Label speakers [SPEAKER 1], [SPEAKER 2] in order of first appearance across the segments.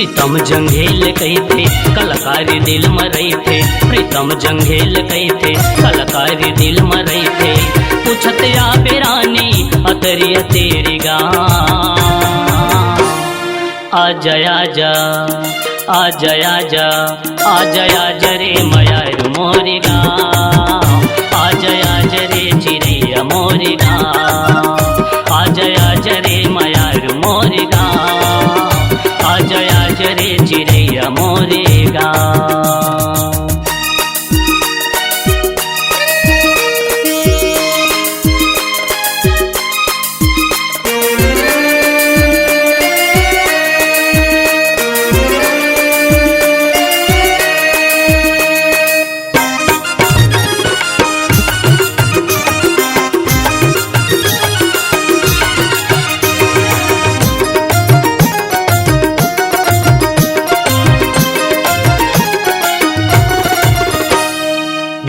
[SPEAKER 1] प्रीतम जंघेल कहते कलाकारी दिल मरई थे, प्रीतम जंघेल कहते कलाकारी दिल मरई थे। पूछत या बेरानी अतरी तेरी गा, आजा आजा आजा आजा आजा आजा रे मयार मोरी गाँव, आजा आजा रे चिड़ैया मोरी गाँव, आजा आजा रे मयार मोरी गाँव, आजा आजा रे चिड़ैया मोरी गाँव।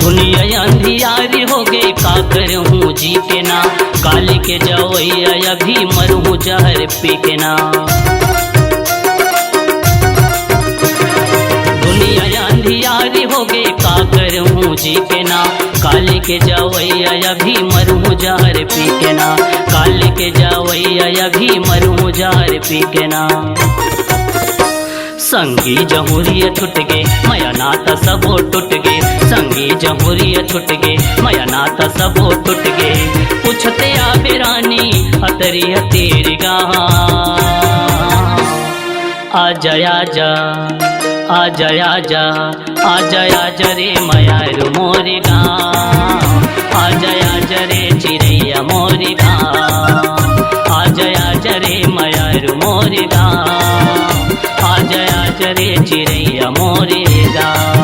[SPEAKER 1] दुनिया अंधियारी हो गई का करहूँ जी के ना, काली के जवैया अभी मरूँ जहर पी के ना। दुनिया अंधियारी हो गई का करहूँ जी के ना, काली के जवैया अभी मरूँ जहर पी के ना, काली के जवैया अभी मरूँ जहर पी के ना। संगी जमुरिया छुट गे मया नाता सबो टूट गे, संगी जमुरिया छुट गे मया नाता सबो टूट गे। पूछते आ बेरानी अतरी तेरी गाँव, आजा आजा आजा आजा आजा आजा रे मयार मोरी गाँव, आजा आजा रे चिड़ैया मोरी गाँव, आजा आजा रे मयार मोरी गाँव, आजा आजा रे चिड़ैया मोरी गाँव।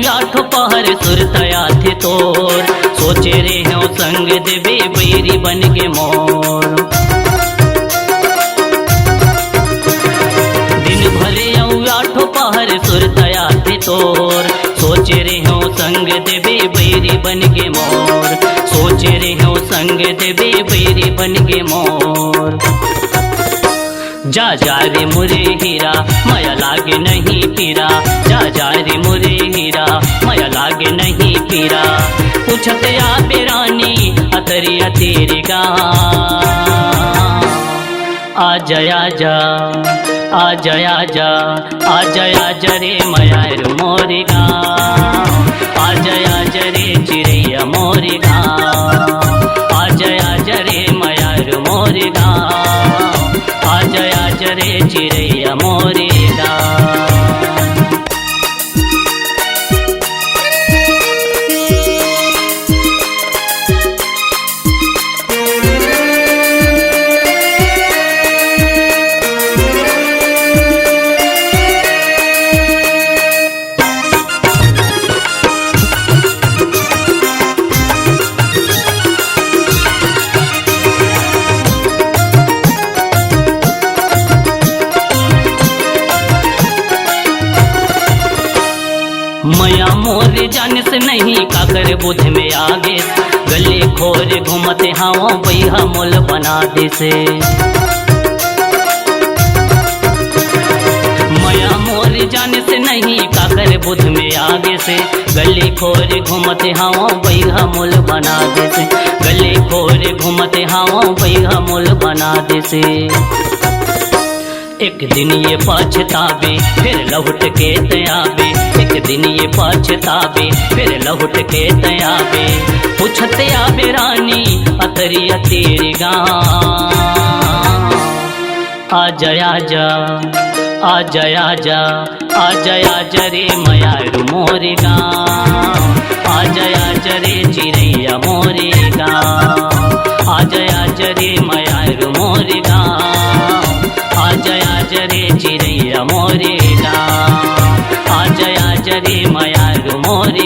[SPEAKER 1] आठो पहर सुरतया थे तोर, सोचे रे हो संग देवे बैरी बन के मोर। दिन भरे आठो पहर सुरतया थे तोर, सोचे रे हो संग देवे बैरी बन के मोर, सोचे रे हो संग देवे बैरी बन के मोर। जा जा रे मुरे हीरा मया लागे नहीं पीरा, जा जा रे मुरे हीरा मया लागे नहीं पीरा। पूछते आ बेरानी अतरी तेरी गाँव, आजा आजा आजा आजा आजा आजा रे मयार मोरी गाँव, आजा आजा रे चिड़ैया मोरी गाँव, आजा आजा रे मयार मोरी गाँव, आजा आजा रे चिड़ैया मोरी गाँव। मया मोर जान से नहीं काकर बुध में आगे, गले खोर घूमते हाओ बैहा मोल बना दे से। मया मोर जान से नहीं काकर बुध में आगे से, गले खोर घूमते हाओ बैहा मोल बना दे से, गले खोर घूमते हाओ बैहा मोल बना दे से। एक दिन ये पछतावे फिर लौट के तयावे, एक दिन ये पछतावे फिर लौट के तयावे। पूछते आ बेरानी अतरी तेरी गाँव, आजा आजा आजा आजा आजा आजा रे मयार मोरी गाँव, आजा आजा रे चिड़ैया मोरी गाँव, आजा आजा रे मयार मोरी गाँव, मोर